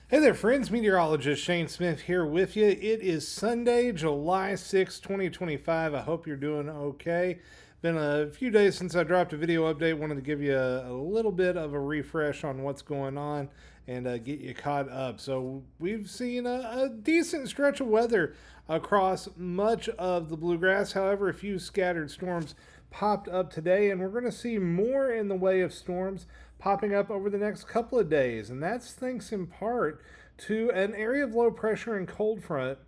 Hey there, friends. Meteorologist Shane Smith here with you. It is Sunday, July 6th, 2025. I hope you're doing okay. Been a few days since I dropped a video update. Wanted to give you a little bit of a refresh on what's going on and get you caught up. So, we've seen a decent stretch of weather across much of the bluegrass. However, a few scattered storms popped up today, and we're going to see more in the way of storms popping up over the next couple of days. And that's thanks in part to an area of low pressure and cold front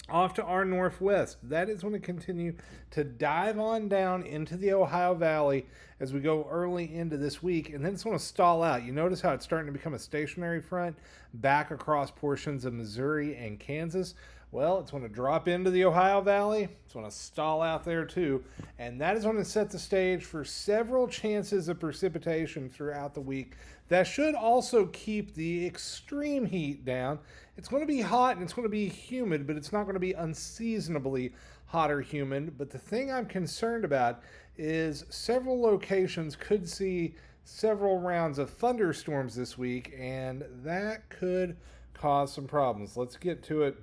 off to our northwest. That is going to continue to dive on down into the Ohio Valley as we go early into this week, and then it's going to stall out. You notice how it's starting to become a stationary front back across portions of Missouri and Kansas. Well, it's going to drop into the Ohio Valley. It's going to stall out there too. And that is going to set the stage for several chances of precipitation throughout the week. That should also keep the extreme heat down. It's going to be hot and it's going to be humid, but it's not going to be unseasonably hot or humid. But the thing I'm concerned about is several locations could see several rounds of thunderstorms this week, and that could cause some problems. Let's get to it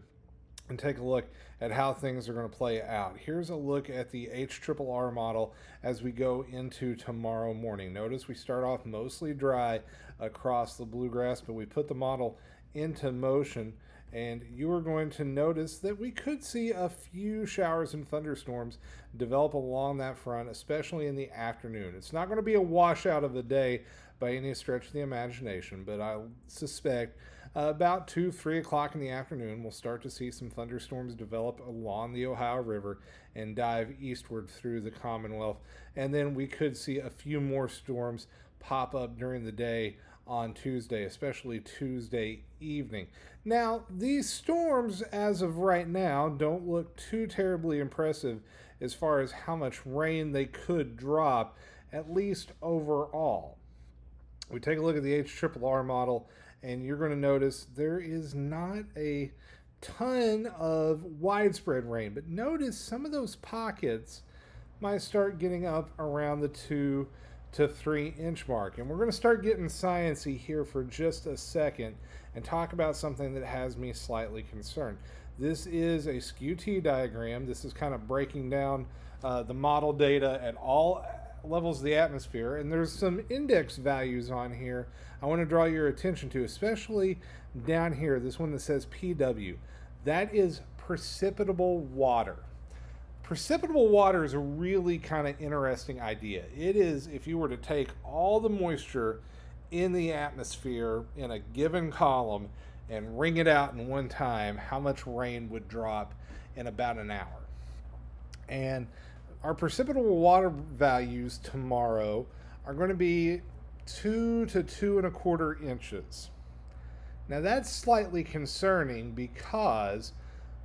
and take a look at how things are going to play out. Here's a look at the HRRR model as we go into tomorrow morning. Notice we start off mostly dry across the bluegrass, but we put the model into motion, and you are going to notice that we could see a few showers and thunderstorms develop along that front, especially in the afternoon. It's not going to be a washout of the day by any stretch of the imagination, but I suspect about 2, 3 o'clock in the afternoon, we'll start to see some thunderstorms develop along the Ohio River and dive eastward through the Commonwealth. And then we could see a few more storms pop up during the day on Tuesday, especially Tuesday evening. Now, these storms, as of right now, don't look too terribly impressive as far as how much rain they could drop, at least overall. We take a look at the HRRR model, and you're going to notice there is not a ton of widespread rain, but notice some of those pockets might start getting up around the 2 to 3 inch mark. And we're going to start getting sciencey here for just a second and talk about something that has me slightly concerned. This is a skew-T diagram. This is kind of breaking down the model data at all levels of the atmosphere, and there's some index values on here I want to draw your attention to, especially down here, this one that says PW. That is precipitable water. Precipitable water is a really kind of interesting idea. It is if you were to take all the moisture in the atmosphere in a given column and wring it out in one time, how much rain would drop in about an hour. And our precipitable water values tomorrow are going to be 2 to 2.25 inches. Now that's slightly concerning because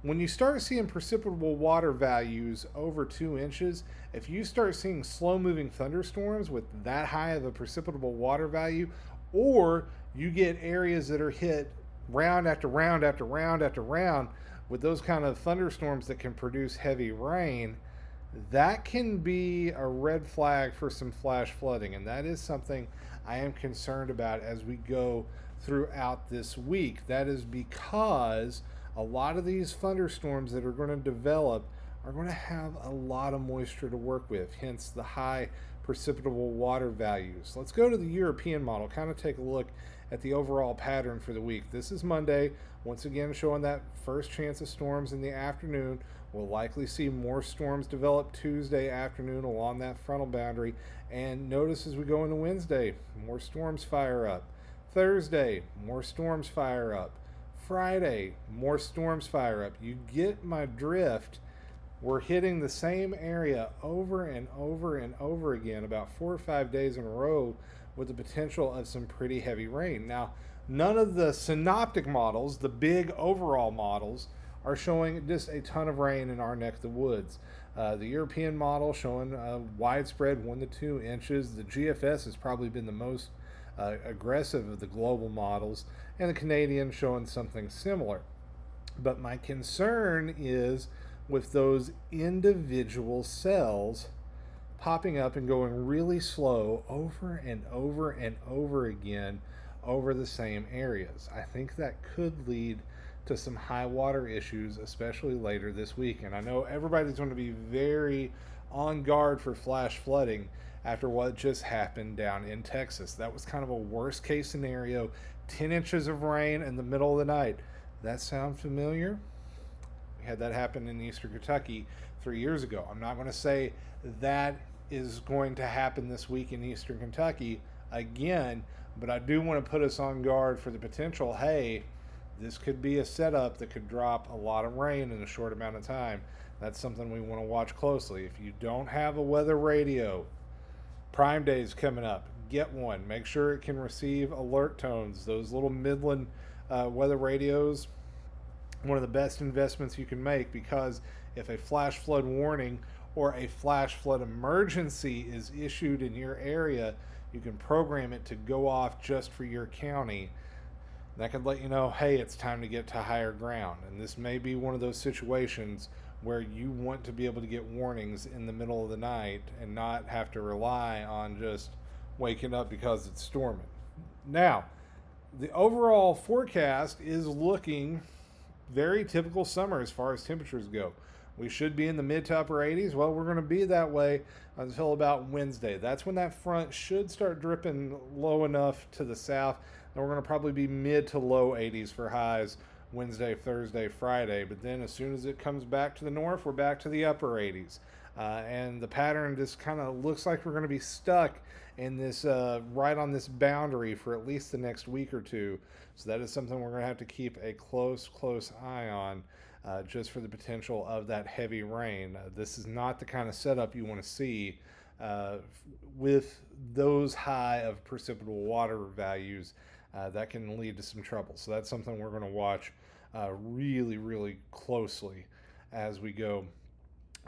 when you start seeing precipitable water values over 2 inches, if you start seeing slow moving thunderstorms with that high of a precipitable water value, or you get areas that are hit round after round after round after round with those kind of thunderstorms that can produce heavy rain, that can be a red flag for some flash flooding. And that is something I am concerned about as we go throughout this week. That is because a lot of these thunderstorms that are going to develop are going to have a lot of moisture to work with, hence the high precipitable water values. Let's go to the European model, kind of take a look at the overall pattern for the week. This is Monday, once again showing that first chance of storms in the afternoon. We'll likely see more storms develop Tuesday afternoon along that frontal boundary. And notice as we go into Wednesday, more storms fire up. Thursday, more storms fire up. Friday, more storms fire up. You get my drift. We're hitting the same area over and over and over again about 4 or 5 days in a row with the potential of some pretty heavy rain. Now, none of the synoptic models, the big overall models, are showing just a ton of rain in our neck of the woods. The European model showing widespread 1 to 2 inches. The GFS has probably been the most aggressive of the global models, and the Canadian showing something similar. But my concern is with those individual cells popping up and going really slow over and over and over again over the same areas. I think that could lead to some high water issues, especially later this week. And I know everybody's going to be very on guard for flash flooding after what just happened down in Texas. That was kind of a worst case scenario, 10 inches of rain in the middle of the night. That sound familiar? We had that happen in Eastern Kentucky 3 years ago. I'm not going to say that is going to happen this week in Eastern Kentucky again, but I do want to put us on guard for the potential, hey, this could be a setup that could drop a lot of rain in a short amount of time. That's something we want to watch closely. If you don't have a weather radio, Prime Day is coming up. Get one. Make sure it can receive alert tones. Those little Midland weather radios, one of the best investments you can make, because if a flash flood warning or a flash flood emergency is issued in your area, you can program it to go off just for your county. That could let you know, hey, it's time to get to higher ground. And this may be one of those situations where you want to be able to get warnings in the middle of the night and not have to rely on just waking up because it's storming. Now, the overall forecast is looking very typical summer as far as temperatures go. We should be in the mid to upper 80s. Well, we're going to be that way until about Wednesday. That's when that front should start dripping low enough to the south. Then we're going to probably be mid to low 80s for highs Wednesday, Thursday, Friday. But then as soon as it comes back to the north, we're back to the upper 80s. And the pattern just kind of looks like we're going to be stuck in this right on this boundary for at least the next week or two. So that is something we're going to have to keep a close eye on, just for the potential of that heavy rain. This is not the kind of setup you want to see with those high of precipitable water values. That can lead to some trouble. So that's something we're going to watch really closely as we go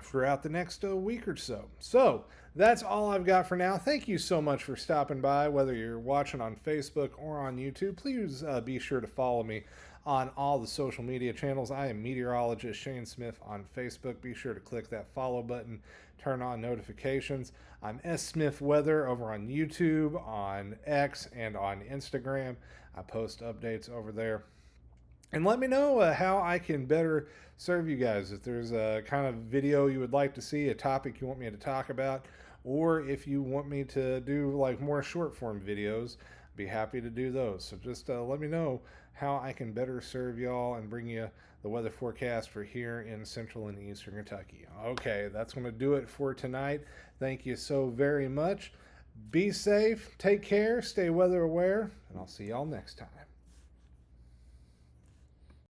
throughout the next week or so. So that's all I've got for now. Thank you so much for stopping by. Whether you're watching on Facebook or on YouTube, please be sure to follow me on all the social media channels. I am meteorologist Shane Smith on Facebook. Be sure to click that follow button, turn on notifications. I'm S. Smith Weather over on YouTube, on X, and on Instagram. I post updates over there. And let me know how I can better serve you guys. If there's a kind of video you would like to see, a topic you want me to talk about, or if you want me to do like more short form videos, I'd be happy to do those. So just let me know how I can better serve y'all and bring you the weather forecast for here in central and eastern Kentucky. Okay, that's going to do it for tonight. Thank you so very much. Be safe, take care, stay weather aware, and I'll see y'all next time.